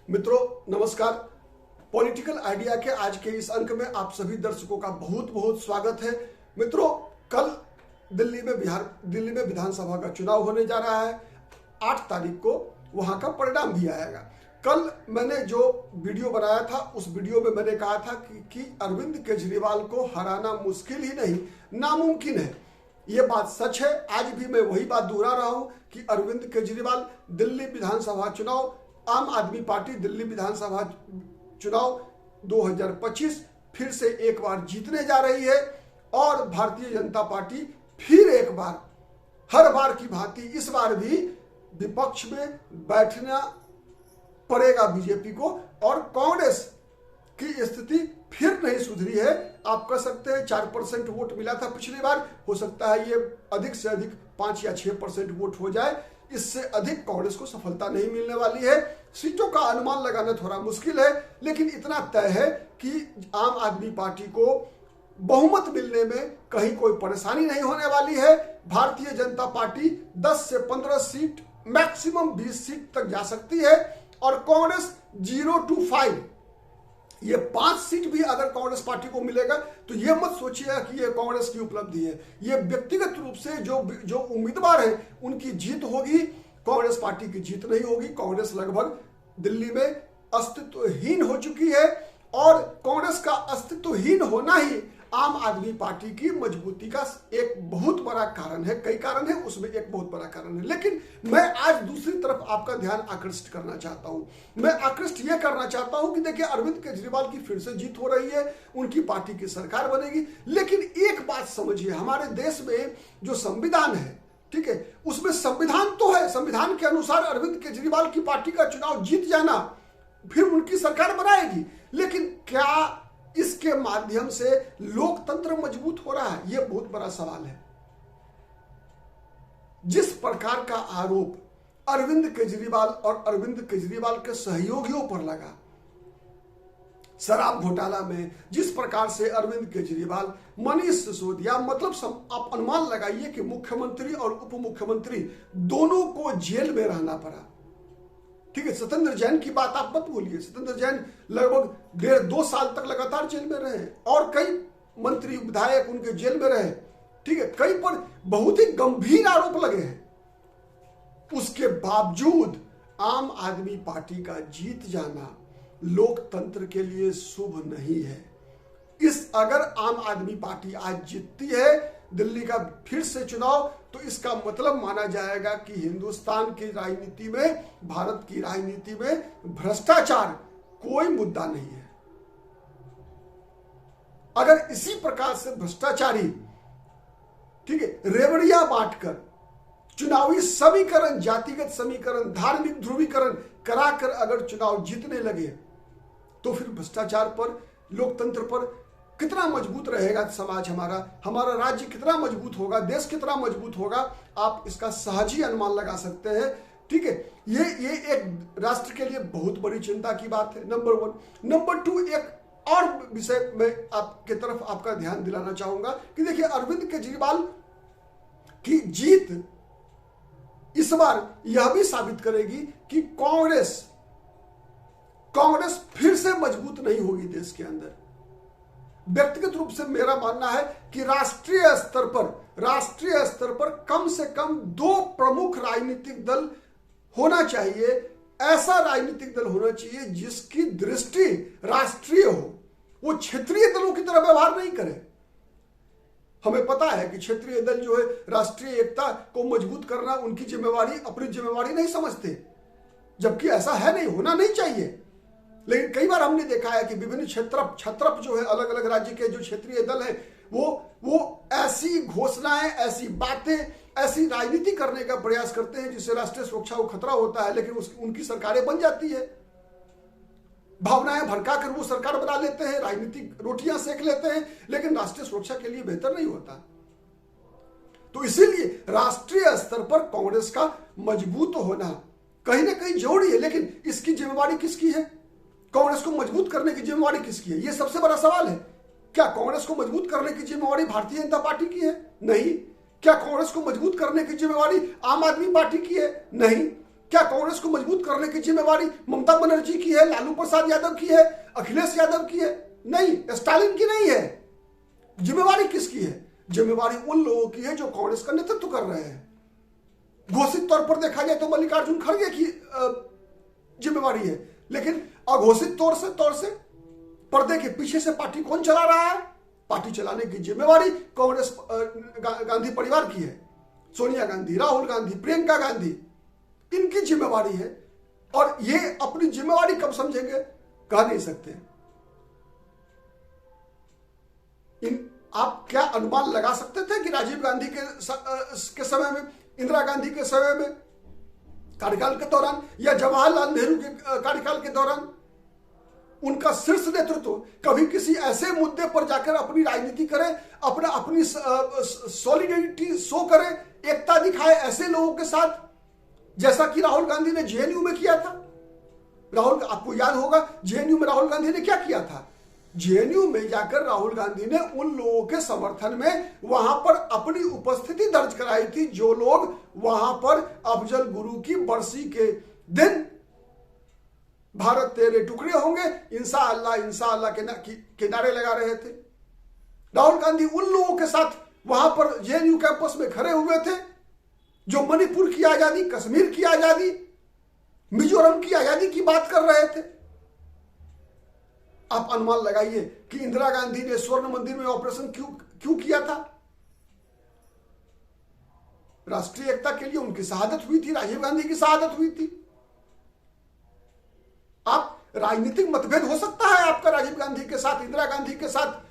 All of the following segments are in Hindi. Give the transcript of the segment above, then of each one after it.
मित्रों नमस्कार। पॉलिटिकल आइडिया के आज के इस अंक में आप सभी दर्शकों का बहुत बहुत स्वागत है। मित्रों, कल दिल्ली में विधानसभा का चुनाव होने जा रहा है। 8 तारीख को वहां का परिणाम भी आएगा। कल मैंने जो वीडियो बनाया था उस वीडियो में मैंने कहा था कि अरविंद केजरीवाल को हराना मुश्किल ही नहीं नामुमकिन है। ये बात सच है। आज भी मैं वही बात दोहरा रहा हूं कि अरविंद केजरीवाल दिल्ली विधानसभा चुनाव, आम आदमी पार्टी दिल्ली विधानसभा चुनाव 2025 फिर से एक बार जीतने जा रही है और भारतीय जनता पार्टी फिर एक बार, हर बार की भांति इस बार भी विपक्ष में बैठना पड़ेगा बीजेपी को। और कांग्रेस की स्थिति फिर नहीं सुधरी है। आप कह सकते हैं 4% वोट मिला था पिछली बार, हो सकता है ये अधिक से अधिक 5 या 6% वोट हो जाए। इससे अधिक कांग्रेस को सफलता नहीं मिलने वाली है। सीटों का अनुमान लगाना थोड़ा मुश्किल है, लेकिन इतना तय है कि आम आदमी पार्टी को बहुमत मिलने में कहीं कोई परेशानी नहीं होने वाली है। भारतीय जनता पार्टी 10 से 15 सीट, मैक्सिमम 20 सीट तक जा सकती है और कांग्रेस 0 to 5, ये 5 सीट भी अगर कांग्रेस पार्टी को मिलेगा तो ये मत सोचिएगा कि ये कांग्रेस की उपलब्धि है। ये व्यक्तिगत रूप से जो उम्मीदवार है उनकी जीत होगी, कांग्रेस पार्टी की जीत नहीं होगी। कांग्रेस लगभग दिल्ली में अस्तित्वहीन हो चुकी है और कांग्रेस का अस्तित्वहीन होना ही आम आदमी पार्टी की मजबूती का एक बहुत बड़ा कारण है। कई कारण है, उसमें एक बहुत बड़ा कारण है। लेकिन मैं आज दूसरी तरफ आपका ध्यान आकृष्ट करना चाहता हूं। मैं आकृष्ट यह करना चाहता हूं कि देखिए, अरविंद केजरीवाल की फिर से जीत हो रही है, उनकी पार्टी की सरकार बनेगी। लेकिन एक बात समझिए, हमारे देश में जो संविधान है, ठीक है, उसमें संविधान तो है, संविधान के अनुसार अरविंद केजरीवाल की पार्टी का चुनाव जीत जाना, फिर उनकी सरकार बनाएगी। लेकिन क्या इसके माध्यम से लोकतंत्र मजबूत हो रहा है? यह बहुत बड़ा सवाल है। जिस प्रकार का आरोप अरविंद केजरीवाल और अरविंद केजरीवाल के सहयोगियों पर लगा शराब घोटाला में, जिस प्रकार से अरविंद केजरीवाल, मनीष सिसोदिया, मतलब आप अनुमान लगाइए कि मुख्यमंत्री और उप मुख्यमंत्री दोनों को जेल में रहना पड़ा। ठीक है, सत्येंद्र जैन की बात आप मत भूलिए। सत्येंद्र जैन लगभग 1.5-2 साल तक लगातार जेल में रहे और कई मंत्री विधायक उनके जेल में रहे। ठीक है, कई पर बहुत ही गंभीर आरोप लगे हैं। उसके बावजूद आम आदमी पार्टी का जीत जाना लोकतंत्र के लिए शुभ नहीं है। अगर आम आदमी पार्टी आज जीतती है दिल्ली का फिर से चुनाव, तो इसका मतलब माना जाएगा कि हिंदुस्तान की राजनीति में, भारत की राजनीति में भ्रष्टाचार कोई मुद्दा नहीं है। अगर इसी प्रकार से भ्रष्टाचारी, ठीक है, रेवड़ियां बांटकर, चुनावी समीकरण, जातिगत समीकरण, धार्मिक ध्रुवीकरण कराकर अगर चुनाव जीतने लगे तो फिर भ्रष्टाचार पर, लोकतंत्र पर कितना मजबूत रहेगा समाज हमारा राज्य कितना मजबूत होगा, देश कितना मजबूत होगा, आप इसका सहज ही अनुमान लगा सकते हैं। ठीक है, ये एक राष्ट्र के लिए बहुत बड़ी चिंता की बात है, नंबर 1। नंबर 2, एक और विषय में आपके तरफ आपका ध्यान दिलाना चाहूंगा कि देखिए, अरविंद केजरीवाल की जीत इस बार यह भी साबित करेगी कि कांग्रेस फिर से मजबूत नहीं होगी देश के अंदर। व्यक्तिगत रूप से मेरा मानना है कि राष्ट्रीय स्तर पर कम से कम 2 प्रमुख राजनीतिक दल होना चाहिए। ऐसा राजनीतिक दल होना चाहिए जिसकी दृष्टि राष्ट्रीय हो, वो क्षेत्रीय दलों की तरह व्यवहार नहीं करे। हमें पता है कि क्षेत्रीय दल जो है राष्ट्रीय एकता को मजबूत करना उनकी जिम्मेवारी, अपनी जिम्मेवारी नहीं समझते, जबकि ऐसा है नहीं, होना नहीं चाहिए। लेकिन कई बार हमने देखा है कि विभिन्न छत्रप जो है, अलग अलग राज्य के जो क्षेत्रीय दल है, वो ऐसी घोषणाएं, ऐसी बातें, ऐसी राजनीति करने का प्रयास करते हैं जिससे राष्ट्रीय सुरक्षा को खतरा होता है, लेकिन उनकी सरकारें बन जाती है। भावनाएं भड़काकर वो सरकार बना लेते हैं, राजनीतिक रोटियां सेक लेते हैं, लेकिन राष्ट्रीय सुरक्षा के लिए बेहतर नहीं होता। तो इसीलिए राष्ट्रीय स्तर पर कांग्रेस का मजबूत होना कहीं ना कहीं जरूरी है। लेकिन इसकी जिम्मेवारी किसकी है? कांग्रेस को मजबूत करने की जिम्मेवारी किसकी है? यह सबसे बड़ा सवाल है। क्या कांग्रेस को मजबूत करने की जिम्मेवारी भारतीय जनता पार्टी की है? नहीं। क्या कांग्रेस को मजबूत करने की जिम्मेवारी आम आदमी पार्टी की है? नहीं। क्या कांग्रेस को मजबूत करने की जिम्मेवारी ममता बनर्जी की है, लालू प्रसाद यादव की है, अखिलेश यादव की है? नहीं, स्टालिन की नहीं है। जिम्मेवारी किसकी है? जिम्मेवारी उन लोगों की है जो कांग्रेस का नेतृत्व कर रहे हैं। घोषित तौर पर देखा जाए तो मल्लिकार्जुन खड़गे की जिम्मेवारी है, लेकिन अघोषित तौर से पर्दे के पीछे से पार्टी कौन चला रहा है? पार्टी चलाने की जिम्मेवारी कांग्रेस गांधी परिवार की है। सोनिया गांधी, राहुल गांधी, प्रियंका गांधी, इनकी जिम्मेवारी है। और ये अपनी जिम्मेवारी कब समझेंगे कह नहीं सकते। आप क्या अनुमान लगा सकते थे कि राजीव गांधी के समय में, इंदिरा गांधी के समय में कार्यकाल के दौरान, या जवाहरलाल नेहरू के कार्यकाल के दौरान उनका शीर्ष नेतृत्व कभी किसी ऐसे मुद्दे पर जाकर अपनी राजनीति करे, अपनी सॉलिडेरिटी शो करे, एकता दिखाए ऐसे लोगों के साथ, जैसा कि राहुल गांधी ने जेएनयू में किया था? आपको याद होगा जेएनयू में राहुल गांधी ने क्या किया था? जेएनयू में जाकर राहुल गांधी ने उन लोगों के समर्थन में वहां पर अपनी उपस्थिति दर्ज कराई थी जो लोग वहां पर अफजल गुरु की बरसी के दिन भारत तेरे टुकड़े होंगे इंशाअल्लाह के नारे लगा रहे थे। राहुल गांधी उन लोगों के साथ वहां पर जेएनयू कैंपस में खड़े हुए थे जो मणिपुर की आजादी, कश्मीर की आजादी, मिजोरम की आजादी की बात कर रहे थे। आप अनुमान लगाइए कि इंदिरा गांधी ने स्वर्ण मंदिर में ऑपरेशन क्यों किया था? राष्ट्रीय एकता के लिए उनकी शहादत हुई थी, राजीव गांधी की शहादत हुई थी। आप राजनीतिक मतभेद हो सकता है आपका राजीव गांधी के साथ, इंदिरा गांधी के साथ,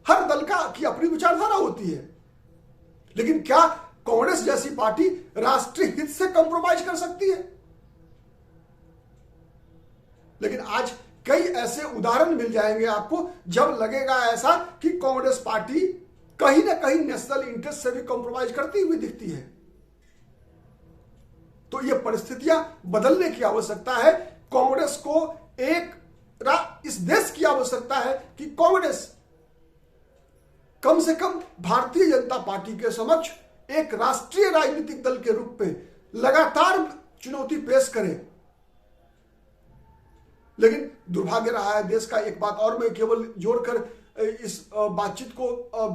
हर दल की अपनी विचारधारा होती है, लेकिन क्या कांग्रेस जैसी पार्टी राष्ट्रीय हित से कॉम्प्रोमाइज कर सकती है? लेकिन आज कई ऐसे उदाहरण मिल जाएंगे आपको जब लगेगा ऐसा कि कांग्रेस पार्टी कहीं ना कहीं नेशनल इंटरेस्ट से भी कॉम्प्रोमाइज करती हुई दिखती है। तो ये परिस्थितियां बदलने की आवश्यकता है। कांग्रेस को इस देश की आवश्यकता है कि कांग्रेस कम से कम भारतीय जनता पार्टी के समक्ष एक राष्ट्रीय राजनीतिक दल के रूप में लगातार चुनौती पेश करे। लेकिन दुर्भाग्य रहा है देश का, एक बात और मैं केवल जोड़कर इस बातचीत को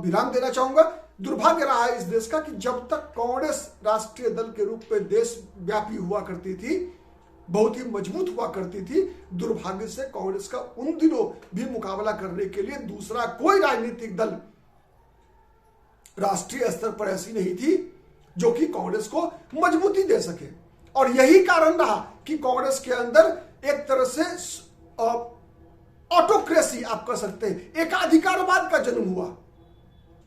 विराम देना चाहूंगा। दुर्भाग्य रहा है इस देश का कि जब तक कांग्रेस राष्ट्रीय दल के रूप में देशव्यापी हुआ करती थी, बहुत ही मजबूत हुआ करती थी, दुर्भाग्य से कांग्रेस का उन दिनों भी मुकाबला करने के लिए दूसरा कोई राजनीतिक दल राष्ट्रीय स्तर पर ऐसी नहीं थी जो कि कांग्रेस को मजबूती दे सके। और यही कारण रहा कि कांग्रेस के अंदर एक तरह से ऑटोक्रेसी आप कह सकते हैं, एकाधिकारवाद का जन्म हुआ।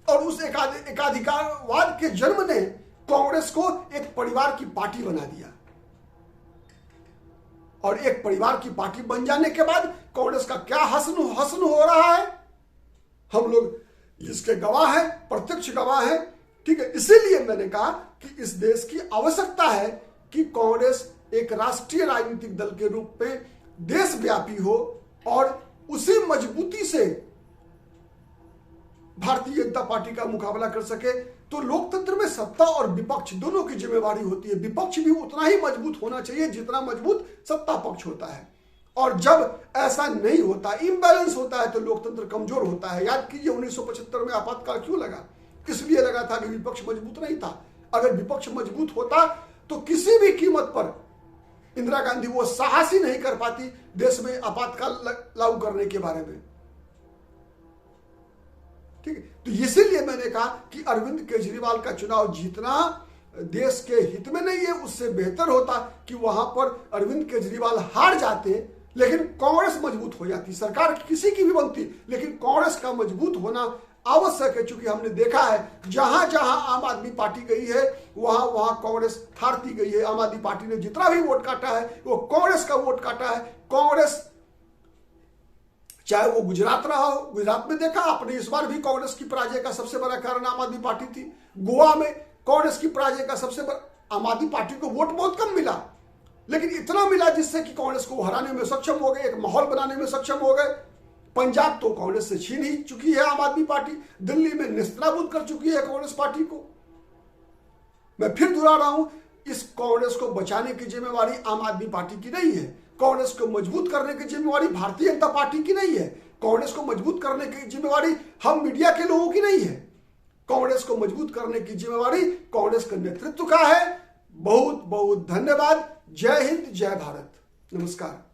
और उस एकाधिकारवाद के जन्म ने कांग्रेस को एक परिवार की पार्टी बना दिया। और एक परिवार की पार्टी बन जाने के बाद कांग्रेस का क्या हसन हो रहा है, हम लोग इसके गवाह हैं, प्रत्यक्ष गवाह हैं। ठीक है, इसीलिए मैंने कहा कि इस देश की आवश्यकता है कि कांग्रेस एक राष्ट्रीय राजनीतिक दल के रूप में देशव्यापी हो और उसी मजबूती से भारतीय जनता पार्टी का मुकाबला कर सके। तो लोकतंत्र में सत्ता और विपक्ष दोनों की जिम्मेवारी होती है। विपक्ष भी उतना ही मजबूत होना चाहिए जितना मजबूत सत्ता पक्ष होता है। और जब ऐसा नहीं होता, इम्बैलेंस होता है, तो लोकतंत्र कमजोर होता है। याद कीजिए 1975 में आपातकाल क्यों लगा? इसलिए लगा था कि विपक्ष मजबूत नहीं था। अगर विपक्ष मजबूत होता तो किसी भी कीमत पर इंदिरा गांधी वो साहस ही नहीं कर पाती देश में आपातकाल लागू करने के बारे में। ठीक है, तो इसीलिए मैंने कहा कि अरविंद केजरीवाल का चुनाव जीतना देश के हित में नहीं है। उससे बेहतर होता कि वहां पर अरविंद केजरीवाल हार जाते, लेकिन कांग्रेस मजबूत हो जाती। सरकार किसी की भी बनती, लेकिन कांग्रेस का मजबूत होना आवश्यक है। क्योंकि हमने देखा है जहां जहां आम आदमी पार्टी गई है वहां वहां कांग्रेस हारती गई है। आम आदमी पार्टी ने जितना भी वोट काटा है वो कांग्रेस का वोट काटा है। कांग्रेस, चाहे वो गुजरात रहा हो, गुजरात में देखा आपने, इस बार भी कांग्रेस की पराजय का सबसे बड़ा कारण आम आदमी पार्टी थी। गोवा में कांग्रेस की पराजय का सबसे बड़ा, आम आदमी पार्टी को वोट बहुत कम मिला, लेकिन इतना मिला जिससे कि कांग्रेस को हराने में सक्षम हो गए, एक माहौल बनाने में सक्षम हो गए। पंजाब तो कांग्रेस से छीन ही चुकी है आम आदमी पार्टी, दिल्ली में निस्तानाबूद कर चुकी है कांग्रेस पार्टी को। मैं फिर दोहरा रहा हूं, इस कांग्रेस को बचाने की जिम्मेवारी आम आदमी पार्टी की नहीं है। कांग्रेस को मजबूत करने की जिम्मेवारी भारतीय जनता पार्टी की नहीं है। कांग्रेस को मजबूत करने की जिम्मेवारी हम मीडिया के लोगों की नहीं है। कांग्रेस को मजबूत करने की जिम्मेवारी कांग्रेस के नेतृत्व का है। बहुत बहुत धन्यवाद। जय हिंद, जय भारत, नमस्कार।